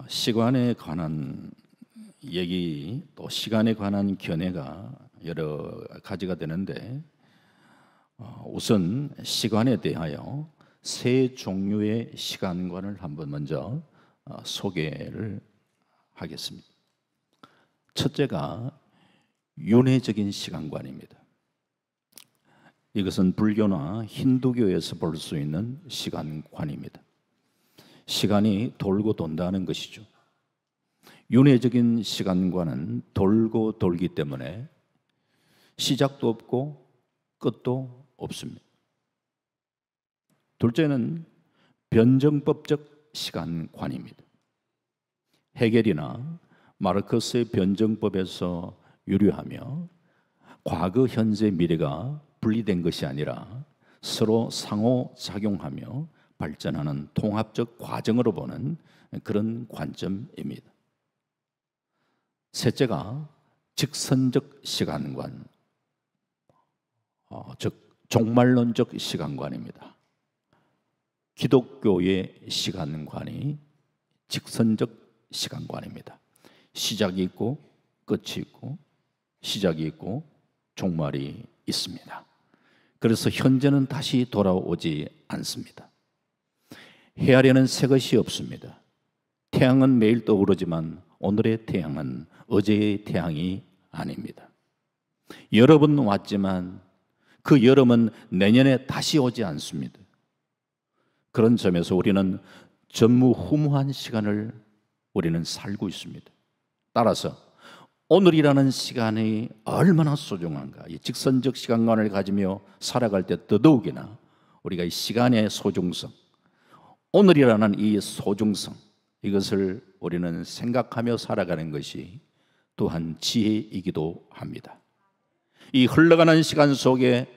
시간에 관한 얘기 또 시간에 관한 견해가 여러 가지가 되는데 우선 시간에 대하여 세 종류의 시간관을 한번 먼저 소개를 하겠습니다. 첫째가 윤회적인 시간관입니다. 이것은 불교나 힌두교에서 볼 수 있는 시간관입니다. 시간이 돌고 돈다는 것이죠. 윤회적인 시간관은 돌고 돌기 때문에 시작도 없고 끝도 없습니다. 둘째는 변정법적 시간관입니다. 헤겔이나 마르크스의 변정법에서 유래하며 과거, 현재, 미래가 분리된 것이 아니라 서로 상호작용하며 발전하는 통합적 과정으로 보는 그런 관점입니다. 셋째가 직선적 시간관, 즉 종말론적 시간관입니다. 기독교의 시간관이 직선적 시간관입니다. 시작이 있고 끝이 있고 시작이 있고 종말이 있습니다. 그래서 현재는 다시 돌아오지 않습니다. 헤아려는 새 것이 없습니다. 태양은 매일 떠오르지만 오늘의 태양은 어제의 태양이 아닙니다. 여름은 왔지만 그 여름은 내년에 다시 오지 않습니다. 그런 점에서 우리는 전무후무한 시간을 우리는 살고 있습니다. 따라서 오늘이라는 시간이 얼마나 소중한가, 이 직선적 시간관을 가지며 살아갈 때 더더욱이나 우리가 이 시간의 소중성, 오늘이라는 이 소중성, 이것을 우리는 생각하며 살아가는 것이 또한 지혜이기도 합니다. 이 흘러가는 시간 속에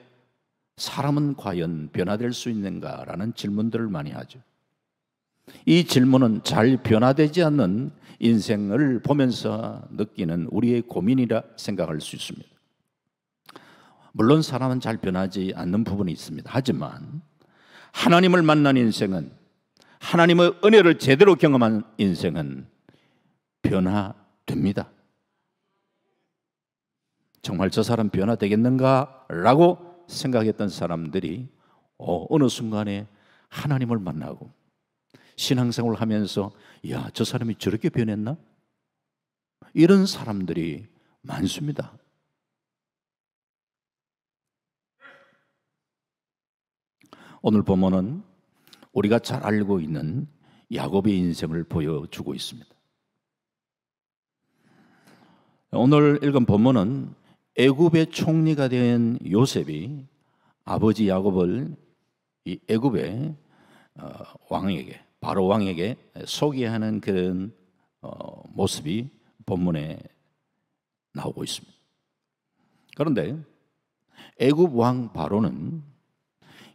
사람은 과연 변화될 수 있는가라는 질문들을 많이 하죠. 이 질문은 잘 변화되지 않는 인생을 보면서 느끼는 우리의 고민이라 생각할 수 있습니다. 물론 사람은 잘 변하지 않는 부분이 있습니다. 하지만 하나님을 만난 인생은, 하나님의 은혜를 제대로 경험한 인생은 변화됩니다. 정말 저 사람 변화되겠는가? 라고 생각했던 사람들이 어느 순간에 하나님을 만나고 신앙생활을 하면서 야, 저 사람이 저렇게 변했나? 이런 사람들이 많습니다. 오늘 본문은 우리가 잘 알고 있는 야곱의 인생을 보여주고 있습니다. 오늘 읽은 본문은 애굽의 총리가 된 요셉이 아버지 야곱을 이 애굽의 왕에게, 바로 왕에게 소개하는 그런 모습이 본문에 나오고 있습니다. 그런데 애굽 왕 바로는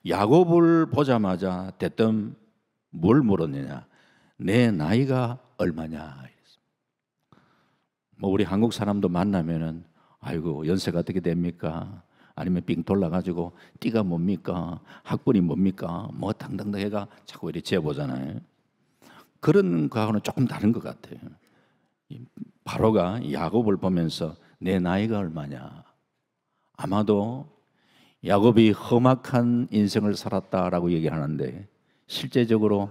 야곱을 보자마자 대뜸 뭘 물었느냐, 내 나이가 얼마냐. 우리 한국 사람도 만나면은 아이고 연세가 어떻게 됩니까? 아니면 삥 돌라가지고 띠가 뭡니까? 학번이 뭡니까? 뭐 당당당 해가 자꾸 이렇게 재보잖아요. 그런 거하고는 조금 다른 것 같아요. 바로가 야곱을 보면서 내 나이가 얼마냐? 아마도 야곱이 험악한 인생을 살았다라고 얘기를 하는데 실제적으로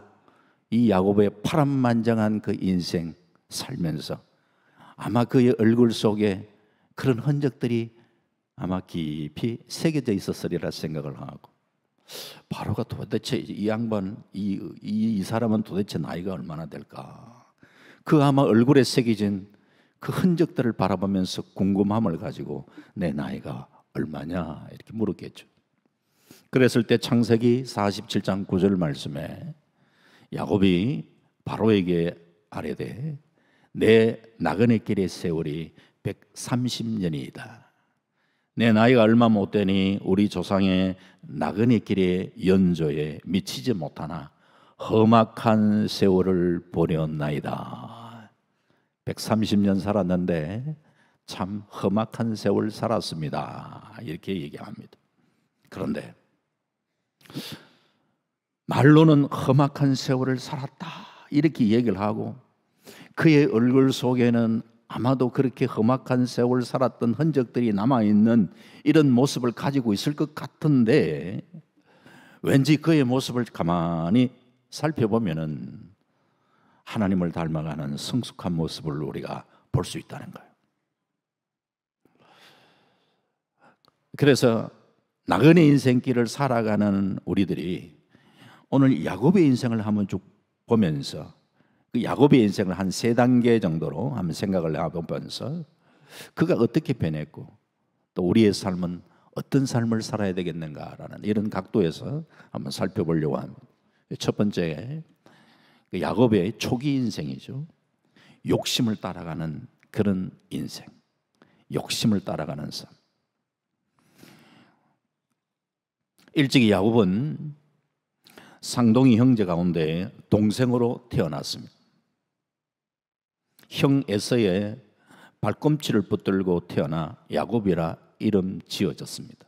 이 야곱의 파란만장한 그 인생 살면서 아마 그의 얼굴 속에 그런 흔적들이 아마 깊이 새겨져 있었으리라 생각을 하고, 바로가 도대체 이 양반, 이 사람은 도대체 나이가 얼마나 될까? 그 아마 얼굴에 새겨진 그 흔적들을 바라보면서 궁금함을 가지고 내 나이가 얼마냐 이렇게 물었겠죠. 그랬을 때 창세기 47장 9절 말씀에 야곱이 바로에게 아뢰되 내 나그네 길의 세월이 130년이다. 내 나이가 얼마 못 되니 우리 조상의 나그네 길의 연조에 미치지 못하나 험악한 세월을 보내었나이다. 130년 살았는데 참 험악한 세월 살았습니다. 이렇게 얘기합니다. 그런데 말로는 험악한 세월을 살았다 이렇게 얘기를 하고 그의 얼굴 속에는 아마도 그렇게 험악한 세월 살았던 흔적들이 남아있는 이런 모습을 가지고 있을 것 같은데, 왠지 그의 모습을 가만히 살펴보면은 하나님을 닮아가는 성숙한 모습을 우리가 볼 수 있다는 거예요. 그래서 나그네 인생길을 살아가는 우리들이 오늘 야곱의 인생을 한번 쭉 보면서, 그 야곱의 인생을 한 3단계 정도로 한번 생각을 해보면서 그가 어떻게 변했고 또 우리의 삶은 어떤 삶을 살아야 되겠는가라는 이런 각도에서 한번 살펴보려고 합니다. 첫 번째, 야곱의 초기 인생이죠. 욕심을 따라가는 그런 인생, 욕심을 따라가는 삶. 일찍이 야곱은 쌍둥이 형제 가운데 동생으로 태어났습니다. 형 에서의 발꿈치를 붙들고 태어나 야곱이라 이름 지어졌습니다.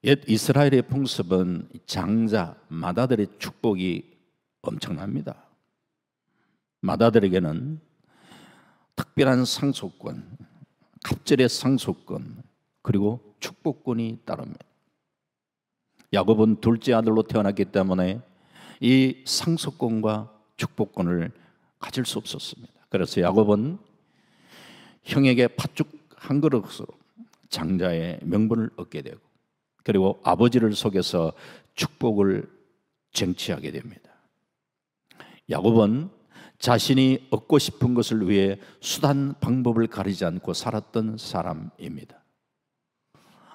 옛 이스라엘의 풍습은 장자, 맏아들의 축복이 엄청납니다. 맏아들에게는 특별한 상속권, 갑절의 상속권, 그리고 축복권이 따릅니다. 야곱은 둘째 아들로 태어났기 때문에 이 상속권과 축복권을 가질 수 없었습니다. 그래서 야곱은 형에게 팥죽 한 그릇으로 장자의 명분을 얻게 되고, 그리고 아버지를 속여서 축복을 쟁취하게 됩니다. 야곱은 자신이 얻고 싶은 것을 위해 수단 방법을 가리지 않고 살았던 사람입니다.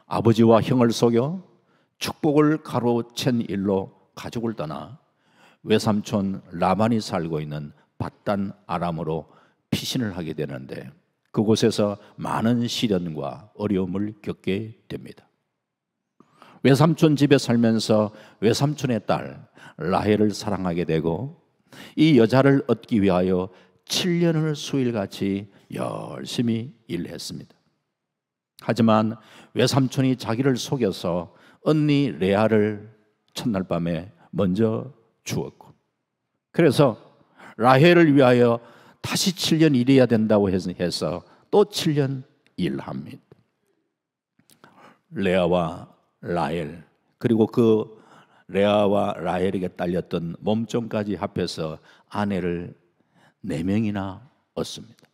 아버지와 형을 속여 축복을 가로챈 일로 가족을 떠나 외삼촌 라반이 살고 있는 밧단 아람으로 피신을 하게 되는데, 그곳에서 많은 시련과 어려움을 겪게 됩니다. 외삼촌 집에 살면서 외삼촌의 딸 라헬을 사랑하게 되고, 이 여자를 얻기 위하여 7년을 수일같이 열심히 일했습니다. 하지만 외삼촌이 자기를 속여서 언니 레아를 첫날 밤에 먼저 주었고, 그래서 라헬을 위하여 다시 7년 일해야 된다고 해서 또 7년 일합니다. 레아와 라헬, 그리고 그 레아와 라헬에게 딸렸던 몸종까지 합해서 아내를 4명이나 얻습니다.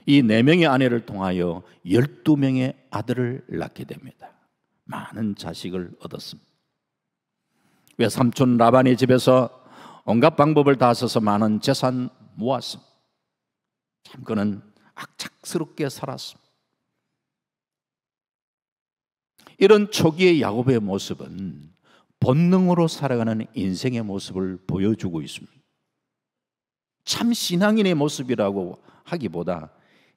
이 4명의 아내를 통하여 12명의 아들을 낳게 됩니다. 많은 자식을 얻었습니다. 외삼촌 라반의 집에서 온갖 방법을 다 써서 많은 재산 모았습니다. 참 그는 악착스럽게 살았습니다. 이런 초기의 야곱의 모습은 본능으로 살아가는 인생의 모습을 보여주고 있습니다. 참 신앙인의 모습이라고 하기보다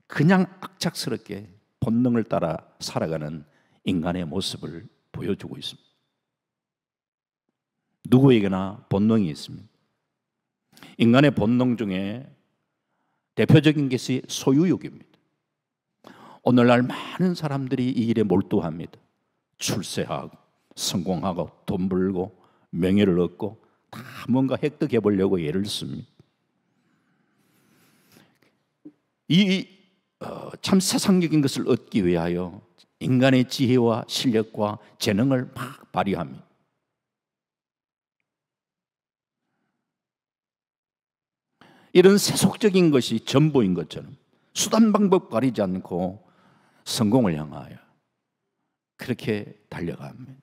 그냥 악착스럽게 본능을 따라 살아가는 인간의 모습을 보여주고 있습니다. 누구에게나 본능이 있습니다. 인간의 본능 중에 대표적인 것이 소유욕입니다. 오늘날 많은 사람들이 이 일에 몰두합니다. 출세하고 성공하고 돈 벌고 명예를 얻고 다 뭔가 획득해 보려고 애를 씁니다. 참 세상적인 것을 얻기 위하여 인간의 지혜와 실력과 재능을 막 발휘합니다. 이런 세속적인 것이 전부인 것처럼 수단 방법 가리지 않고 성공을 향하여 그렇게 달려갑니다.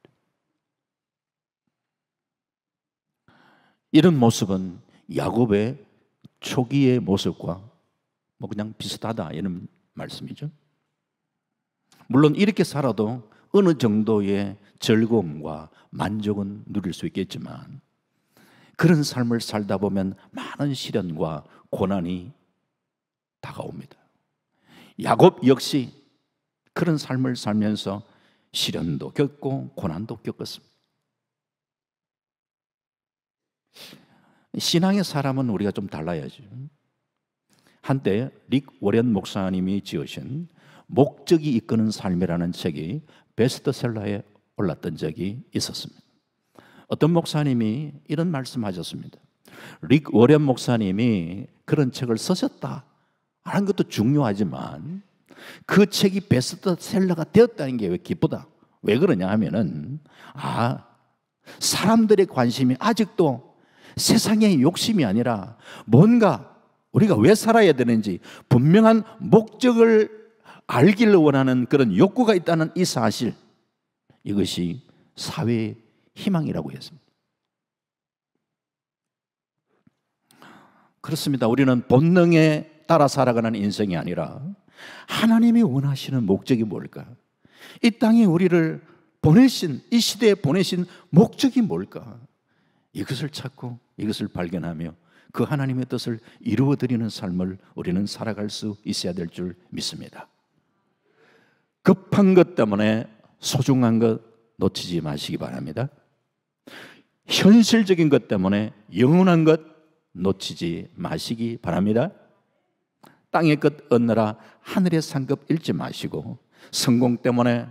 이런 모습은 야곱의 초기의 모습과 그냥 비슷하다 이런 말씀이죠. 물론 이렇게 살아도 어느 정도의 즐거움과 만족은 누릴 수 있겠지만, 그런 삶을 살다 보면 많은 시련과 고난이 다가옵니다. 야곱 역시 그런 삶을 살면서 시련도 겪고 고난도 겪었습니다. 신앙의 사람은 우리가 좀 달라야죠. 한때 릭 워렌 목사님이 지으신 목적이 이끄는 삶이라는 책이 베스트셀러에 올랐던 적이 있었습니다. 어떤 목사님이 이런 말씀하셨습니다. 릭 워렌 목사님이 그런 책을 쓰셨다 하는 것도 중요하지만 그 책이 베스트셀러가 되었다는 게 왜 기쁘다. 왜 그러냐 하면은 사람들의 관심이 아직도 세상의 욕심이 아니라 뭔가 우리가 왜 살아야 되는지 분명한 목적을 알기를 원하는 그런 욕구가 있다는 이 사실, 이것이 사회의 희망이라고 했습니다. 그렇습니다. 우리는 본능에 따라 살아가는 인생이 아니라 하나님이 원하시는 목적이 뭘까? 이 땅에 우리를 보내신, 이 시대에 보내신 목적이 뭘까? 이것을 찾고 이것을 발견하며 그 하나님의 뜻을 이루어드리는 삶을 우리는 살아갈 수 있어야 될 줄 믿습니다. 급한 것 때문에 소중한 것 놓치지 마시기 바랍니다. 현실적인 것 때문에 영원한 것 놓치지 마시기 바랍니다. 땅의 것 얻느라 하늘의 상급 잃지 마시고, 성공 때문에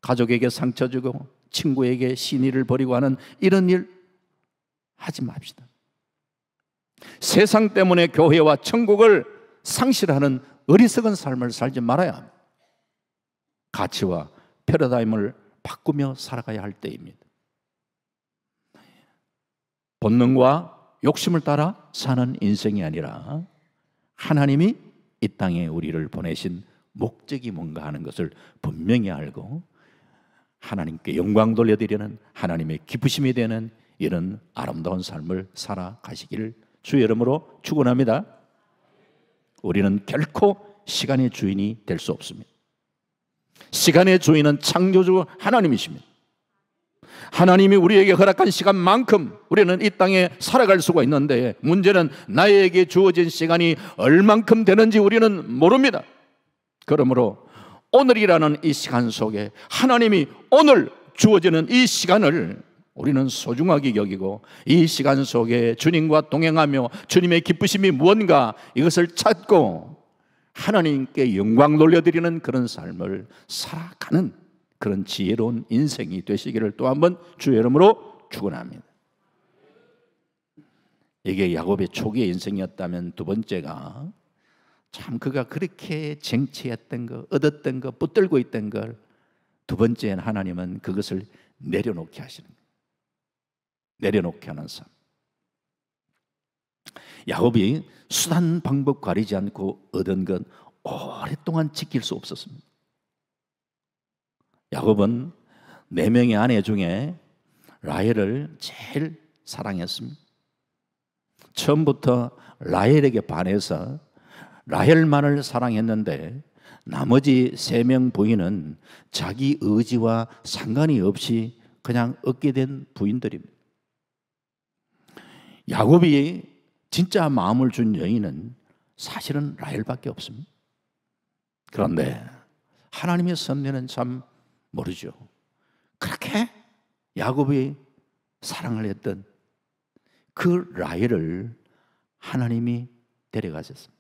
가족에게 상처 주고 친구에게 신의를 버리고 하는 이런 일 하지 맙시다. 세상 때문에 교회와 천국을 상실하는 어리석은 삶을 살지 말아야 합니다. 가치와 패러다임을 바꾸며 살아가야 할 때입니다. 본능과 욕심을 따라 사는 인생이 아니라 하나님이 이 땅에 우리를 보내신 목적이 뭔가 하는 것을 분명히 알고 하나님께 영광 돌려드리는, 하나님의 기쁘심이 되는 이런 아름다운 삶을 살아가시기를 주의 이름으로 축원합니다. 우리는 결코 시간의 주인이 될 수 없습니다. 시간의 주인은 창조주 하나님이십니다. 하나님이 우리에게 허락한 시간만큼 우리는 이 땅에 살아갈 수가 있는데, 문제는 나에게 주어진 시간이 얼만큼 되는지 우리는 모릅니다. 그러므로 오늘이라는 이 시간 속에 하나님이 오늘 주어지는 이 시간을 우리는 소중하게 여기고, 이 시간 속에 주님과 동행하며 주님의 기쁘심이 무언가 이것을 찾고 하나님께 영광 돌려드리는 그런 삶을 살아가는 그런 지혜로운 인생이 되시기를 또 한번 주의 이름으로 축원합니다. 이게 야곱의 초기의 인생이었다면, 두 번째가 참 그가 그렇게 쟁취했던 거, 얻었던 거, 붙들고 있던 걸 두 번째는 하나님은 그것을 내려놓게 하시는 거예요. 내려놓게 하는 삶. 야곱이 수단 방법 가리지 않고 얻은 건 오랫동안 지킬 수 없었습니다. 야곱은 4명의 아내 중에 라헬을 제일 사랑했습니다. 처음부터 라헬에게 반해서 라헬만을 사랑했는데, 나머지 3명 부인은 자기 의지와 상관이 없이 그냥 얻게 된 부인들입니다. 야곱이 진짜 마음을 준 여인은 사실은 라헬밖에 없습니다. 그런데 하나님의 섭리는 참 모르죠. 그렇게 야곱이 사랑을 했던 그 라헬을 하나님이 데려가셨습니다.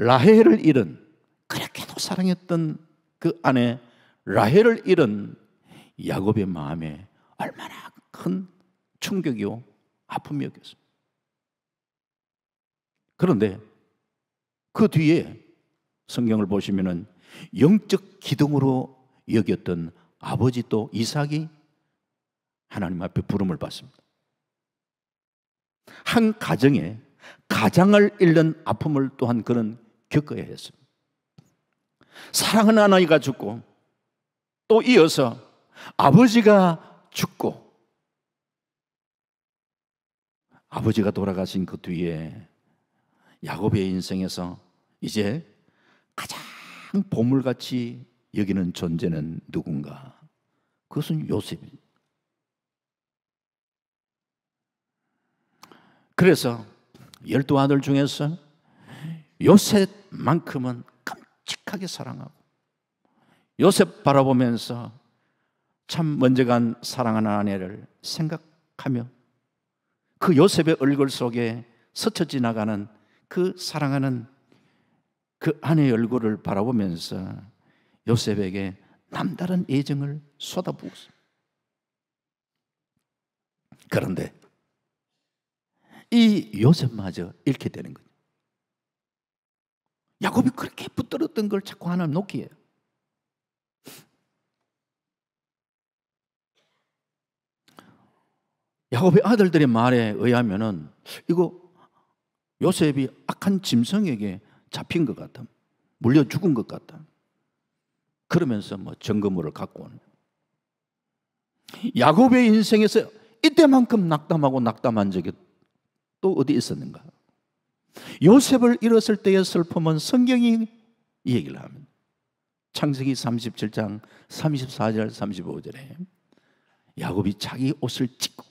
라헬을 잃은, 그렇게도 사랑했던 그 아내 라헬을 잃은 야곱의 마음에 얼마나 큰 충격이요 아픔이었겠습니까? 그런데 그 뒤에 성경을 보시면은 영적 기둥으로 여겼던 아버지 또 이삭이 하나님 앞에 부름을 받습니다. 한 가정에 가장을 잃는 아픔을 또한 그는 겪어야 했습니다. 사랑하는 아이가 죽고, 또 이어서 아버지가 죽고, 아버지가 돌아가신 그 뒤에 야곱의 인생에서 이제 가장 보물같이 여기는 존재는 누군가? 그것은 요셉입니다. 그래서 12아들 중에서 요셉만큼은 끔찍하게 사랑하고, 요셉 바라보면서 참 먼저 간 사랑하는 아내를 생각하며 그 요셉의 얼굴 속에 스쳐 지나가는 그 사랑하는 그 아내의 얼굴을 바라보면서 요셉에게 남다른 애정을 쏟아부었습니다. 그런데 이 요셉마저 잃게 되는 거예요. 야곱이 그렇게 붙들었던 걸 자꾸 하나님 놓기예요. 야곱의 아들들의 말에 의하면은 이거 요셉이 악한 짐승에게 잡힌 것 같다, 물려 죽은 것 같다, 그러면서 뭐 증거물을 갖고 오는. 야곱의 인생에서 이때만큼 낙담하고 낙담한 적이 또 어디 있었는가? 요셉을 잃었을 때의 슬픔은 성경이 이 얘기를 합니다. 창세기 37장 34절 35절에 야곱이 자기 옷을 찢고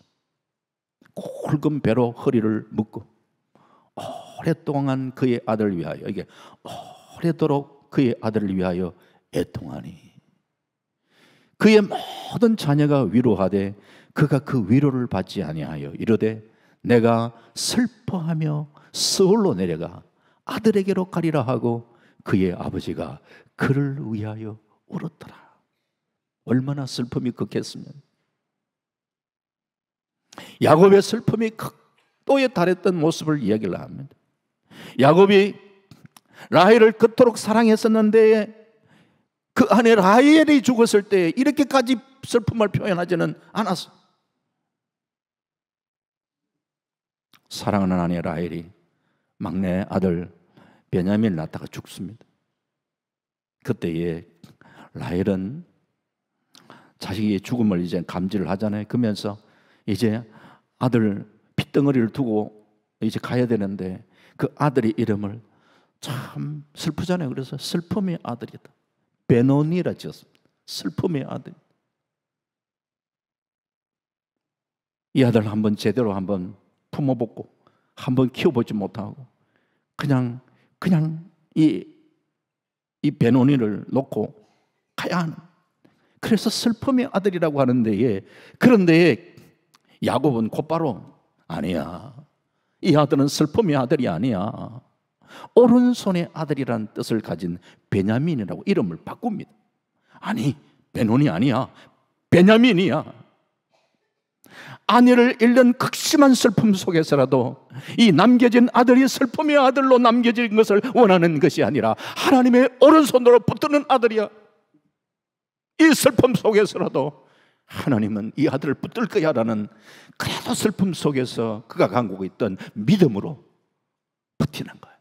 굵은 배로 허리를 묶고 오랫동안 그의 아들을 위하여, 이게 오래도록 그의 아들을 위하여 애통하니 그의 모든 자녀가 위로하되 그가 그 위로를 받지 아니하여 이르되 내가 슬퍼하며 서울로 내려가 아들에게로 가리라 하고 그의 아버지가 그를 위하여 울었더라. 얼마나 슬픔이 극했으면. 야곱의 슬픔이 극도에 달했던 모습을 이야기를 합니다. 야곱이 라헬을 그토록 사랑했었는데 그 아내 라헬이 죽었을 때 이렇게까지 슬픔을 표현하지는 않았어. 사랑하는 아내 라헬이 막내 아들 베냐민을 낳다가 죽습니다. 그때에 라헬은 자식의 죽음을 이제 감지를 하잖아요. 그러면서 이제 아들 핏덩어리를 두고 이제 가야 되는데 그 아들의 이름을 참 슬프잖아요. 그래서 슬픔의 아들이다, 베노니라 지었습니다. 슬픔의 아들. 이 아들 한번 제대로 한번 품어보고 한번 키워보지 못하고 그냥 이 베노니를 놓고 가야 하는, 그래서 슬픔의 아들이라고 하는데, 그런데 야곱은 곧바로 아니야, 이 아들은 슬픔의 아들이 아니야, 오른손의 아들이라는 뜻을 가진 베냐민이라고 이름을 바꿉니다. 아니, 베논이 아니야, 베냐민이야. 아내를 잃는 극심한 슬픔 속에서라도 이 남겨진 아들이 슬픔의 아들로 남겨진 것을 원하는 것이 아니라 하나님의 오른손으로 붙드는 아들이야. 이 슬픔 속에서라도 하나님은 이 아들을 붙들 거야 라는, 그래도 슬픔 속에서 그가 갖고 있던 믿음으로 버티는 거예요.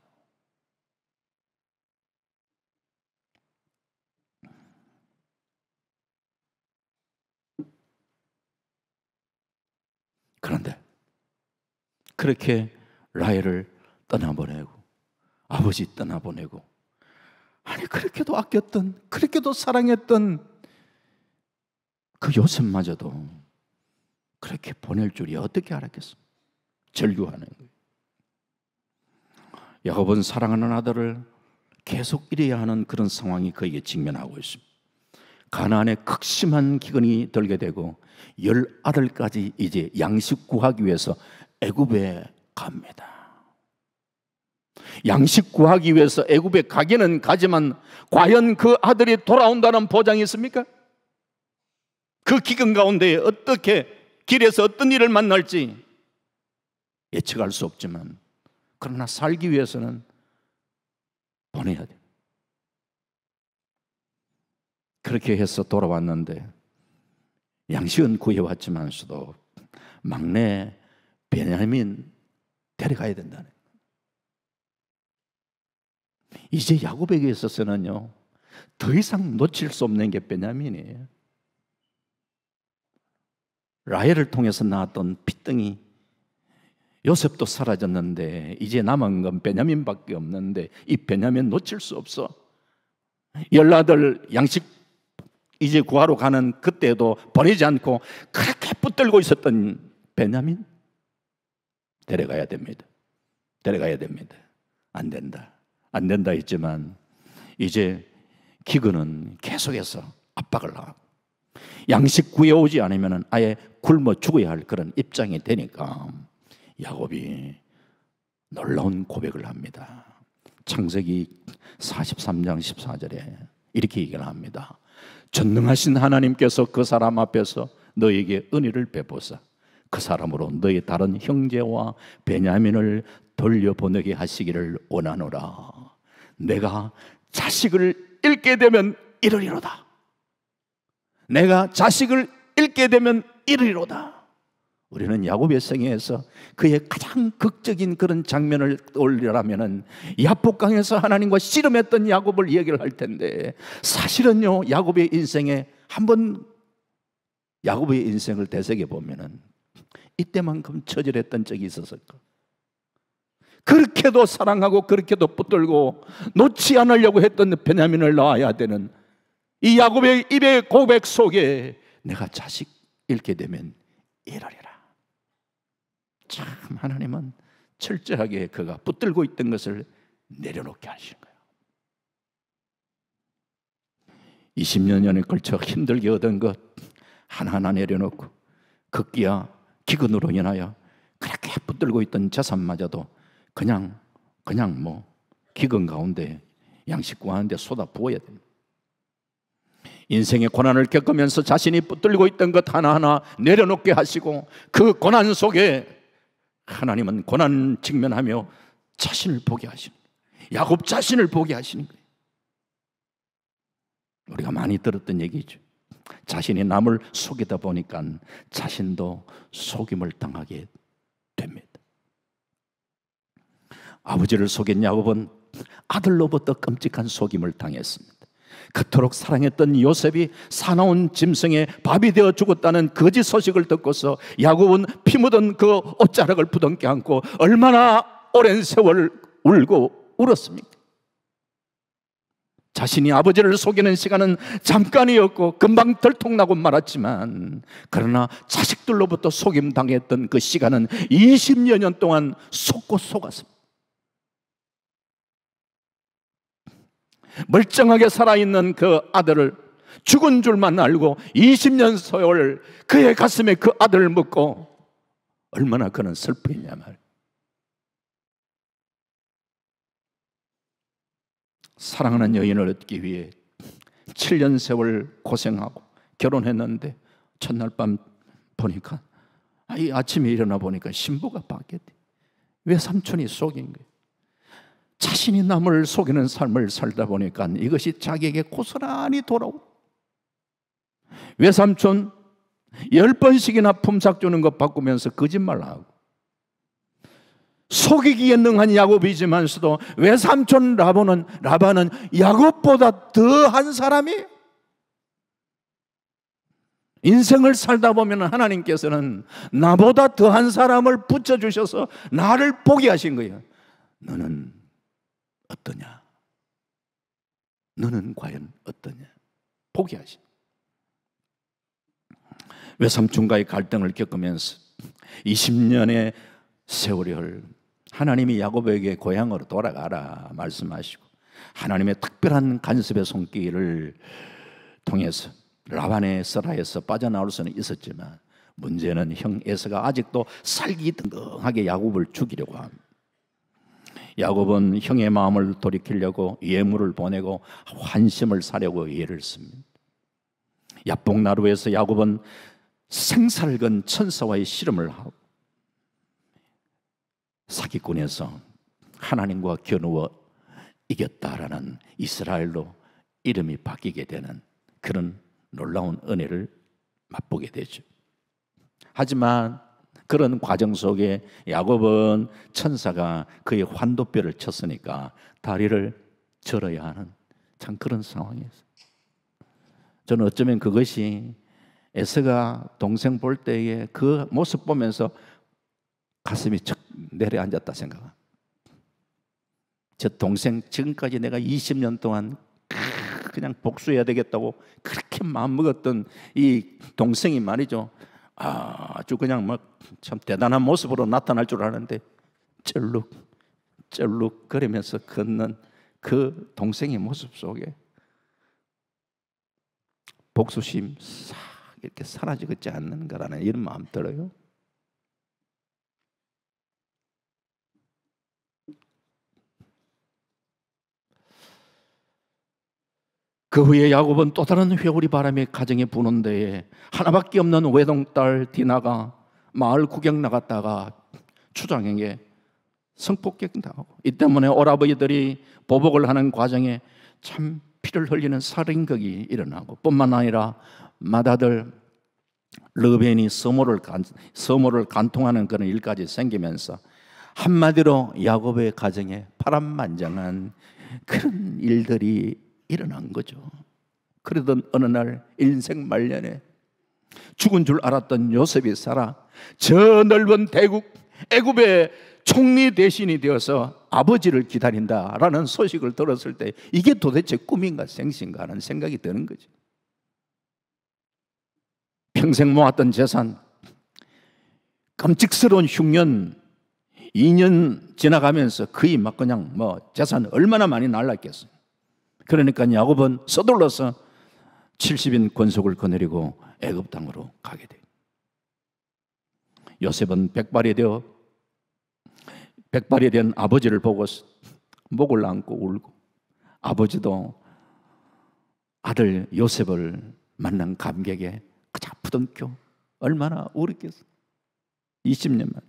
그런데 그렇게 라헬을 떠나보내고 아버지 떠나보내고, 아니 그렇게도 아꼈던, 그렇게도 사랑했던 그 요셉마저도 그렇게 보낼 줄이 어떻게 알았겠습니까? 절규하는 거예요. 야곱은 사랑하는 아들을 계속 잃어야 하는 그런 상황이 그에게 직면하고 있습니다. 가나안에 극심한 기근이 들게 되고 10아들까지 이제 양식 구하기 위해서 애굽에 갑니다. 양식 구하기 위해서 애굽에 가기는 가지만 과연 그 아들이 돌아온다는 보장이 있습니까? 그 기근 가운데 어떻게 길에서 어떤 일을 만날지 예측할 수 없지만, 그러나 살기 위해서는 보내야 돼. 그렇게 해서 돌아왔는데 양식은 구해왔지만서도 막내 베냐민 데려가야 된다는. 이제 야곱에게 있어서는요, 더 이상 놓칠 수 없는 게 베냐민이에요. 라헬을 통해서 나왔던 핏덩이 요셉도 사라졌는데 이제 남은 건 베냐민밖에 없는데 이 베냐민 놓칠 수 없어. 10아들 양식 이제 구하러 가는 그때도 보내지 않고 그렇게 붙들고 있었던 베냐민 데려가야 됩니다. 데려가야 됩니다. 안 된다, 안 된다 했지만 이제 기근은 계속해서 압박을 하고 양식 구해오지 않으면 아예 굶어 죽어야 할 그런 입장이 되니까 야곱이 놀라운 고백을 합니다. 창세기 43장 14절에 이렇게 얘기를 합니다. 전능하신 하나님께서 그 사람 앞에서 너에게 은혜를 베푸사 그 사람으로 너희 다른 형제와 베냐민을 돌려보내게 하시기를 원하노라. 내가 자식을 잃게 되면 이르리로다. 내가 자식을 잃게 되면 이르리로다. 우리는 야곱의 생애에서 그의 가장 극적인 그런 장면을 떠올리라면은 야복강에서 하나님과 씨름했던 야곱을 얘기를 할 텐데, 사실은요 야곱의 인생에 한번 야곱의 인생을 되새겨 보면은 이때만큼 처절했던 적이 있었을까? 그렇게도 사랑하고 그렇게도 붙들고 놓지 않으려고 했던 베냐민을 낳아야 되는 이 야곱의 입의 고백 속에 내가 자식 잃게 되면 이러리라. 참 하나님은 철저하게 그가 붙들고 있던 것을 내려놓게 하신 거예요. 20년에 걸쳐 힘들게 얻은 것 하나하나 내려놓고 극기야 기근으로 인하여 그렇게 붙들고 있던 재산마저도 그냥 뭐 기근 가운데 양식 구하는데 쏟아 부어야 됩니다. 인생의 고난을 겪으면서 자신이 붙들고 있던 것 하나하나 내려놓게 하시고, 그 고난 속에 하나님은 고난 직면하며 자신을 보게 하시는 거예요. 야곱 자신을 보게 하시는 거예요. 우리가 많이 들었던 얘기죠. 자신이 남을 속이다 보니까 자신도 속임을 당하게 됩니다. 아버지를 속인 야곱은 아들로부터 끔찍한 속임을 당했습니다. 그토록 사랑했던 요셉이 사나운 짐승의 밥이 되어 죽었다는 거짓 소식을 듣고서 야곱은 피 묻은 그 옷자락을 부둥켜 안고 얼마나 오랜 세월 울고 울었습니까? 자신이 아버지를 속이는 시간은 잠깐이었고 금방 들통나고 말았지만, 그러나 자식들로부터 속임당했던 그 시간은 20여 년 동안 속고 속았습니다. 멀쩡하게 살아있는 그 아들을 죽은 줄만 알고 20년 세월 그의 가슴에 그 아들을 묻고 얼마나 그는 슬프했냐 말. 사랑하는 여인을 얻기 위해 7년 세월 고생하고 결혼했는데 첫날 밤 보니까 이 아침에 일어나 보니까 신부가 바뀌었대. 외삼촌이 속인 거예요. 자신이 남을 속이는 삶을 살다 보니까 이것이 자기에게 고스란히 돌아오고, 외삼촌 10번씩이나 품삯 주는 것 바꾸면서 거짓말하고, 속이기에 능한 야곱이지만서도 외삼촌 라반은 야곱보다 더한 사람이, 인생을 살다 보면 하나님께서는 나보다 더한 사람을 붙여주셔서 나를 보게 하신 거예요. 너는 어떠냐? 너는 과연 어떠냐? 보게 하신. 외삼촌과의 갈등을 겪으면서 20년의 세월을 하나님이 야곱에게 고향으로 돌아가라 말씀하시고, 하나님의 특별한 간섭의 손길을 통해서 라반의 서라에서 빠져나올 수는 있었지만, 문제는 형 에서가 아직도 살기등등하게 야곱을 죽이려고 합니다. 야곱은 형의 마음을 돌이키려고 예물을 보내고 환심을 사려고 예를 씁니다. 야복나루에서 야곱은 생사를 건 천사와의 씨름을 하고 사기꾼에서 하나님과 겨누어 이겼다라는 이스라엘로 이름이 바뀌게 되는 그런 놀라운 은혜를 맛보게 되죠. 하지만 그런 과정 속에 야곱은 천사가 그의 환도뼈를 쳤으니까 다리를 절어야 하는 참 그런 상황이었어요. 저는 어쩌면 그것이 에서가 동생 볼 때의 그 모습 보면서 가슴이 척 내려앉았다 생각합니다. 저 동생 지금까지 내가 20년 동안 그냥 복수해야 되겠다고 그렇게 마음먹었던 이 동생이 말이죠, 아주 그냥 막 참 대단한 모습으로 나타날 줄 알았는데 쩔룩 거리면서 걷는 그 동생의 모습 속에 복수심 싹 이렇게 사라지고 있지 않는가라는 이런 마음 들어요. 그 후에 야곱은 또 다른 회오리 바람이 가정에 부는 데에 하나밖에 없는 외동딸 디나가 마을 구경 나갔다가 추장에게 성폭행 당하고, 이 때문에 오라버니들이 보복을 하는 과정에 참 피를 흘리는 살인극이 일어나고, 뿐만 아니라 맏아들 르벤이 서모를 간통하는 그런 일까지 생기면서 한마디로 야곱의 가정에 파란만장한 그런 일들이 일어난 거죠. 그러던 어느 날 인생 말년에 죽은 줄 알았던 요셉이 살아 저 넓은 대국 애굽의 총리 대신이 되어서 아버지를 기다린다라는 소식을 들었을 때 이게 도대체 꿈인가 생신가 하는 생각이 드는 거죠. 평생 모았던 재산, 끔찍스러운 흉년 2년 지나가면서 거의 막 그냥 재산 얼마나 많이 날랐겠어요. 그러니까 야곱은 서둘러서 70인 권속을 거느리고 애굽 땅으로 가게 돼요. 요셉은 백발이 된 아버지를 보고 목을 안고 울고, 아버지도 아들 요셉을 만난 감격에 그저 부둥켜 얼마나 울었겠어. 20년만.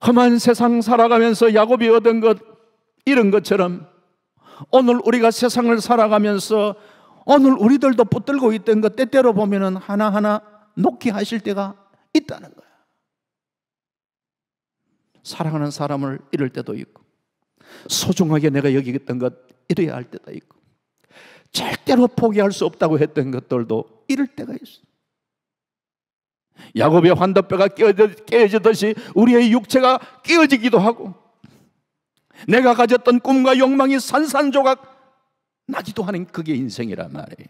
험한 세상 살아가면서 야곱이 얻은 것, 잃은 것처럼 오늘 우리가 세상을 살아가면서 오늘 우리들도 붙들고 있던 것 때때로 보면은 하나하나 놓기 하실 때가 있다는 거야. 사랑하는 사람을 잃을 때도 있고, 소중하게 내가 여기겠던 것 잃어야 할 때도 있고, 절대로 포기할 수 없다고 했던 것들도 잃을 때가 있어. 야곱의 환도뼈가 깨어지듯이 우리의 육체가 깨어지기도 하고, 내가 가졌던 꿈과 욕망이 산산조각 나기도 하는 그게 인생이란 말이에요.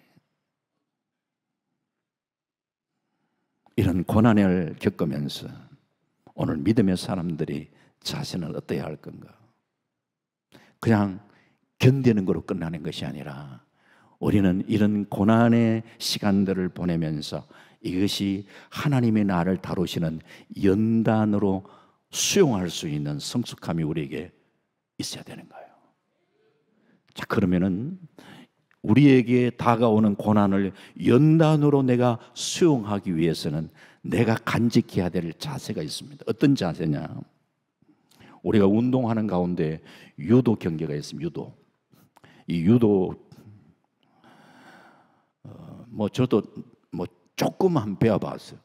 이런 고난을 겪으면서 오늘 믿음의 사람들이 자신을 어떠해야 할 건가? 그냥 견디는 거로 끝나는 것이 아니라 우리는 이런 고난의 시간들을 보내면서 이것이 하나님의 나를 다루시는 연단으로 수용할 수 있는 성숙함이 우리에게 있어야 되는 거예요. 자, 그러면은 우리에게 다가오는 고난을 연단으로 내가 수용하기 위해서는 내가 간직해야 될 자세가 있습니다. 어떤 자세냐? 우리가 운동하는 가운데 유도 경기가 있습니다. 이 유도 저도 조금 한 배워봤어요.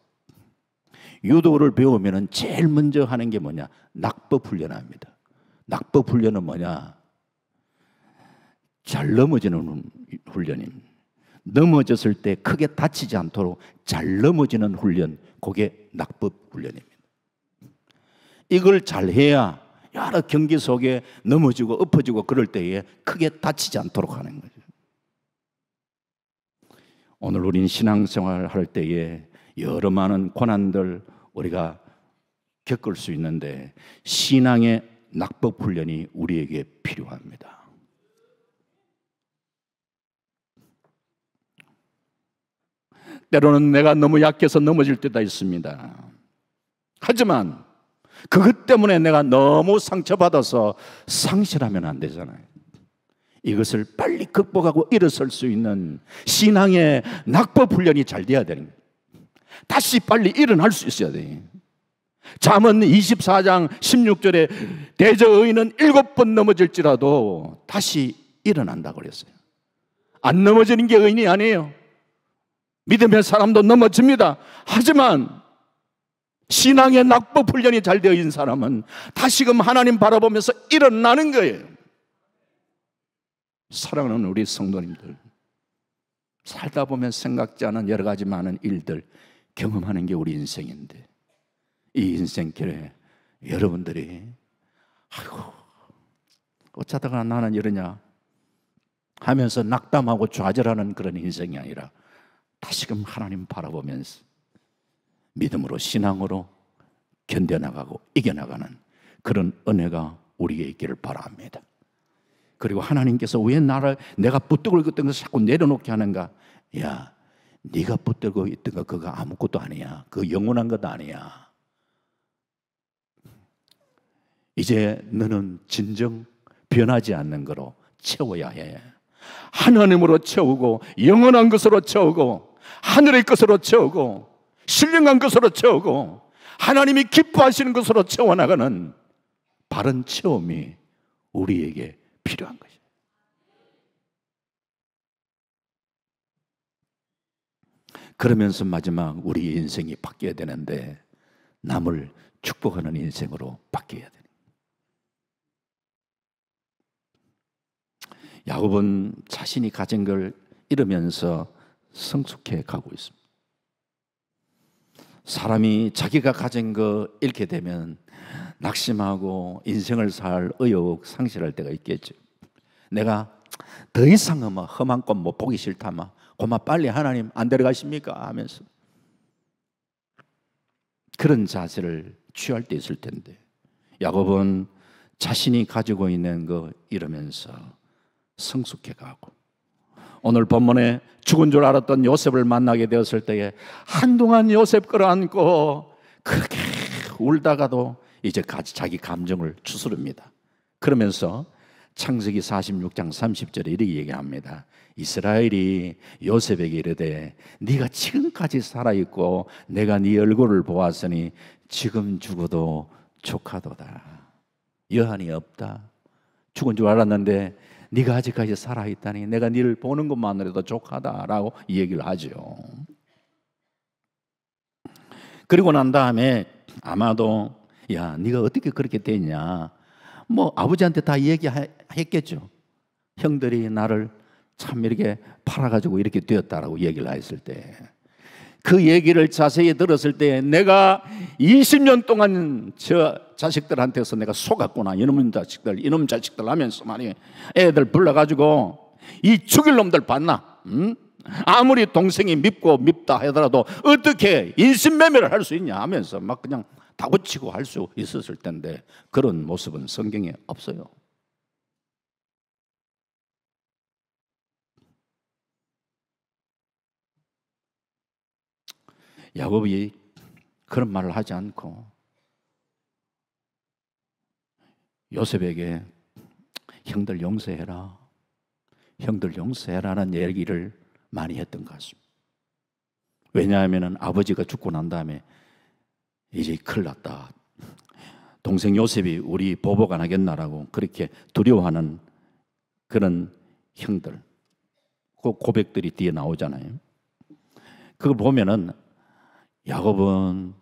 유도를 배우면은 제일 먼저 하는 게 뭐냐? 낙법 훈련합니다. 낙법 훈련은 뭐냐? 잘 넘어지는 훈련입니다. 넘어졌을 때 크게 다치지 않도록 잘 넘어지는 훈련, 그게 낙법 훈련입니다. 이걸 잘 해야 여러 경기 속에 넘어지고 엎어지고 그럴 때에 크게 다치지 않도록 하는 거죠. 오늘 우리는 신앙생활 할 때에 여러 많은 고난들 우리가 겪을 수 있는데 신앙의 낙법 훈련이 우리에게 필요합니다. 때로는 내가 너무 약해서 넘어질 때가 있습니다. 하지만 그것 때문에 내가 너무 상처받아서 상실하면 안 되잖아요. 이것을 빨리 극복하고 일어설 수 있는 신앙의 낙법 훈련이 잘 돼야 되는 거예요. 다시 빨리 일어날 수 있어야 돼요. 잠언 24장 16절에 대저 의인은 7번 넘어질지라도 다시 일어난다고 그랬어요. 안 넘어지는 게 의인이 아니에요. 믿음의 사람도 넘어집니다. 하지만 신앙의 낙법 훈련이 잘 되어 있는 사람은 다시금 하나님 바라보면서 일어나는 거예요. 사랑하는 우리 성도님들, 살다 보면 생각지 않은 여러 가지 많은 일들 경험하는 게 우리 인생인데, 이 인생길에 여러분들이 아이고 어쩌다가 나는 이러냐 하면서 낙담하고 좌절하는 그런 인생이 아니라 다시금 하나님 바라보면서 믿음으로 신앙으로 견뎌나가고 이겨나가는 그런 은혜가 우리에게 있기를 바랍니다. 그리고 하나님께서 왜 나를 내가 붙들고 있던 것을 자꾸 내려놓게 하는가? 야, 네가 붙들고 있던 거 그거 아무것도 아니야. 그거 영원한 것도 아니야. 이제 너는 진정 변하지 않는 거로 채워야 해. 하나님으로 채우고 영원한 것으로 채우고 하늘의 것으로 채우고 신령한 것으로 채우고 하나님이 기뻐하시는 것으로 채워나가는 바른 체험이 우리에게 필요한 것이에요. 그러면서 마지막 우리의 인생이 바뀌어야 되는데 남을 축복하는 인생으로 바뀌어야 돼요. 야곱은 자신이 가진 걸 잃으면서 성숙해 가고 있습니다. 사람이 자기가 가진 거 잃게 되면 낙심하고 인생을 살 의욕 상실할 때가 있겠죠. 내가 더 이상 험한 것 못 보기 싫다 고마 빨리 하나님 안 데려가십니까 하면서 그런 자세를 취할 때 있을 텐데 야곱은 자신이 가지고 있는 거 잃으면서 성숙해 가고 오늘 본문에 죽은 줄 알았던 요셉을 만나게 되었을 때에 한동안 요셉 끌어안고 그렇게 울다가도 이제 자기 감정을 추스릅니다. 그러면서 창세기 46장 30절에 이렇게 얘기합니다. 이스라엘이 요셉에게 이르되 네가 지금까지 살아있고 내가 네 얼굴을 보았으니 지금 죽어도 족하도다. 여한이 없다. 죽은 줄 알았는데 네가 아직까지 살아있다니 내가 네를 보는 것만으로도 족하다라고 얘기를 하죠. 그리고 난 다음에 아마도 야 네가 어떻게 그렇게 됐냐 아버지한테 다 얘기했겠죠. 형들이 나를 참 이렇게 팔아가지고 이렇게 되었다라고 얘기를 했을 때 그 얘기를 자세히 들었을 때 내가 20년 동안 저 자식들한테서 내가 속았구나. 이놈 자식들 하면서 말이에요. 애들 불러가지고 이 죽일 놈들 봤나? 아무리 동생이 밉다 하더라도 어떻게 인신매매를 할 수 있냐 하면서 막 그냥 다그치고 할 수 있었을 텐데 그런 모습은 성경에 없어요. 야곱이 그런 말을 하지 않고 요셉에게 형들 용서해라, 형들 용서해라는 얘기를 많이 했던 것 같습니다. 왜냐하면 아버지가 죽고 난 다음에 이제 큰일 났다. 동생 요셉이 우리 보복 안 하겠나라고 그렇게 두려워하는 그런 형들, 그 고백들이 뒤에 나오잖아요. 그걸 보면은 야곱은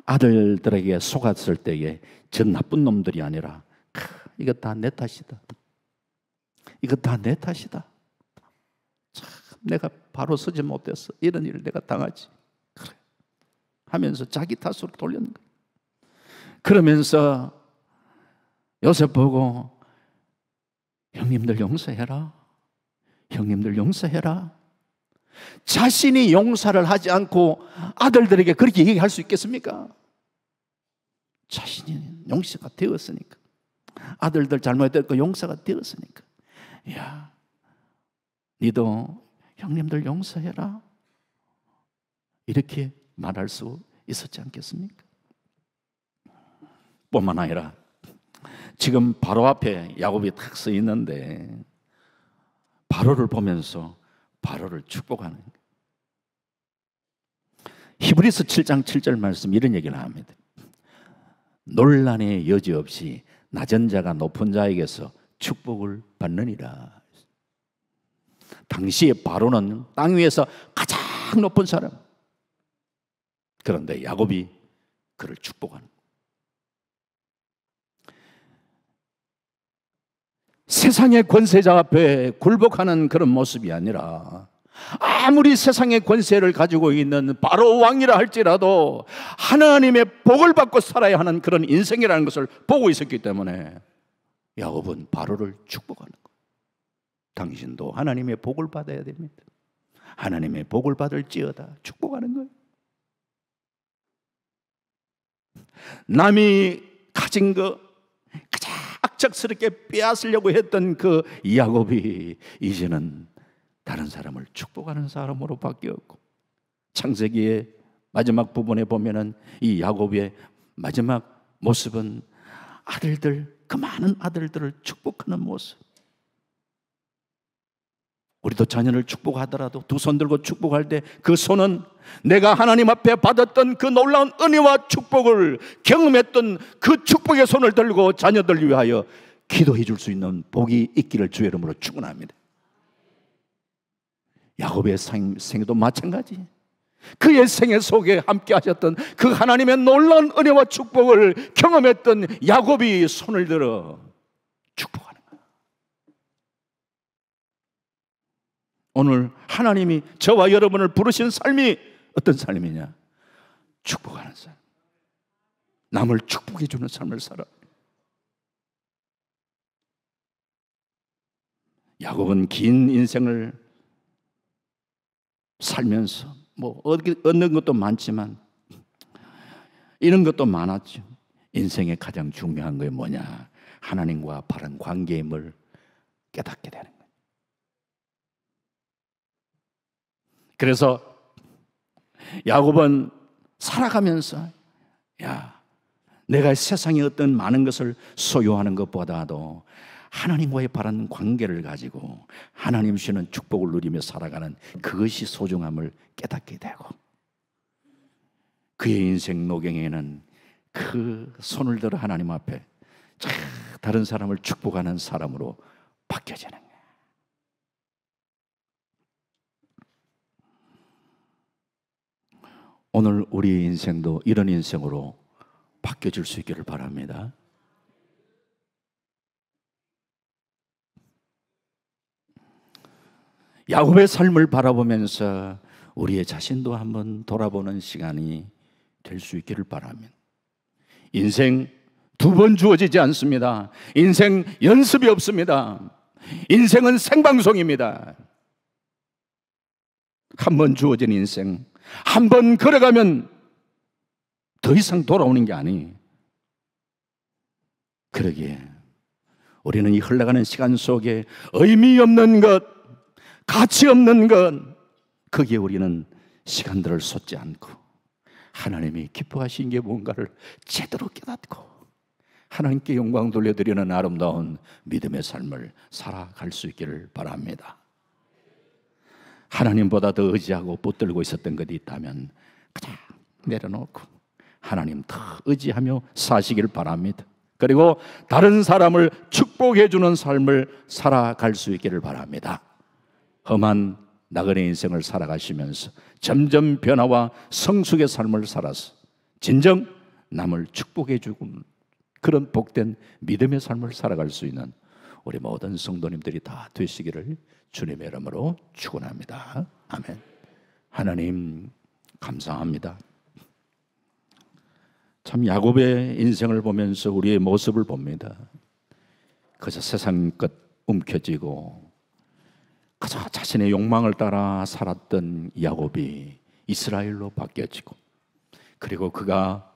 아들들에게 속았을 때에 저 나쁜 놈들이 아니라 이거 다 내 탓이다. 이거 다 내 탓이다. 참 내가 바로 서지 못했어. 이런 일을 내가 당하지. 그래. 하면서 자기 탓으로 돌렸는 거예요. 그러면서 요셉 보고 형님들 용서해라. 형님들 용서해라. 자신이 용서를 하지 않고 아들들에게 그렇게 얘기할 수 있겠습니까? 자신이 용서가 되었으니까. 아들들 잘못했고 용서가 되었으니까. 야, 니도 형님들 용서해라. 이렇게 말할 수 있었지 않겠습니까? 뿐만 아니라 지금 바로 앞에 야곱이 탁 서 있는데 바로를 보면서 바로를 축복하는 거예요. 히브리서 7장 7절 말씀 이런 얘기를 합니다. 논란의 여지 없이 낮은 자가 높은 자에게서 축복을 받느니라. 당시에 바로는 땅 위에서 가장 높은 사람. 그런데 야곱이 그를 축복하는 거예요. 세상의 권세자 앞에 굴복하는 그런 모습이 아니라 아무리 세상의 권세를 가지고 있는 바로 왕이라 할지라도 하나님의 복을 받고 살아야 하는 그런 인생이라는 것을 보고 있었기 때문에 야곱은 바로를 축복하는 거예요. 당신도 하나님의 복을 받아야 됩니다. 하나님의 복을 받을지어다 축복하는 거예요. 남이 가진 거 가장 악착스럽게 빼앗으려고 했던 그 야곱이 이제는 다른 사람을 축복하는 사람으로 바뀌었고, 창세기의 마지막 부분에 보면은 이 야곱의 마지막 모습은 아들들, 그 많은 아들들을 축복하는 모습. 우리도 자녀를 축복하더라도 두 손 들고 축복할 때 그 손은 내가 하나님 앞에 받았던 그 놀라운 은혜와 축복을 경험했던 그 축복의 손을 들고 자녀들을 위하여 기도해 줄 수 있는 복이 있기를 주의 이름으로 축원합니다. 야곱의 생애도 마찬가지. 그의 생애 속에 함께 하셨던 그 하나님의 놀라운 은혜와 축복을 경험했던 야곱이 손을 들어 축복하는 거예요. 오늘 하나님이 저와 여러분을 부르신 삶이 어떤 삶이냐? 축복하는 삶. 남을 축복해 주는 삶을 살아. 야곱은 긴 인생을 살면서 얻는 것도 많지만 이런 것도 많았죠. 인생의 가장 중요한 게 뭐냐? 하나님과 바른 관계임을 깨닫게 되는 거예요. 그래서 야곱은 살아가면서 내가 세상에 어떤 많은 것을 소유하는 것보다도 하나님과의 바른 관계를 가지고 하나님 주시는 축복을 누리며 살아가는 그것이 소중함을 깨닫게 되고, 그의 인생 노경에는 그 손을 들어 하나님 앞에 다른 사람을 축복하는 사람으로 바뀌어지는 거예요. 오늘 우리의 인생도 이런 인생으로 바뀌어질 수 있기를 바랍니다. 야곱의 삶을 바라보면서 우리의 자신도 한번 돌아보는 시간이 될 수 있기를 바랍니다. 인생 두 번 주어지지 않습니다. 인생 연습이 없습니다. 인생은 생방송입니다. 한 번 주어진 인생, 한 번 걸어가면 더 이상 돌아오는 게 아니. 그러기에 우리는 이 흘러가는 시간 속에 의미 없는 것, 가치 없는 것, 거기에 우리는 시간들을 쏟지 않고 하나님이 기뻐하신 게 뭔가를 제대로 깨닫고 하나님께 영광 돌려드리는 아름다운 믿음의 삶을 살아갈 수 있기를 바랍니다. 하나님보다 더 의지하고 붙들고 있었던 것이 있다면 그냥 내려놓고 하나님 더 의지하며 사시길 바랍니다. 그리고 다른 사람을 축복해 주는 삶을 살아갈 수 있기를 바랍니다. 험한 나그네 인생을 살아가시면서 점점 변화와 성숙의 삶을 살아서 진정 남을 축복해 주고 그런 복된 믿음의 삶을 살아갈 수 있는 우리 모든 성도님들이 다 되시기를 주님의 이름으로 축원합니다. 아멘. 하나님 감사합니다. 참 야곱의 인생을 보면서 우리의 모습을 봅니다. 그저 세상 것 움켜쥐고 그저 자신의 욕망을 따라 살았던 야곱이 이스라엘로 바뀌어지고, 그리고 그가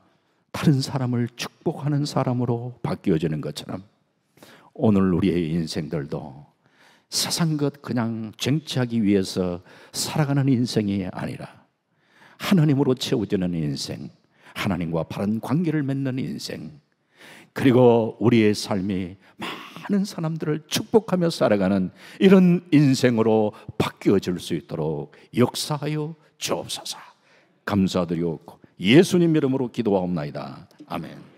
다른 사람을 축복하는 사람으로 바뀌어지는 것처럼 오늘 우리의 인생들도 세상 것 그냥 쟁취하기 위해서 살아가는 인생이 아니라 하나님으로 채워지는 인생, 하나님과 바른 관계를 맺는 인생, 그리고 우리의 삶이 많은 사람들을 축복하며 살아가는 이런 인생으로 바뀌어질 수 있도록 역사하여 주옵소서. 감사드리옵고 예수님 이름으로 기도하옵나이다. 아멘.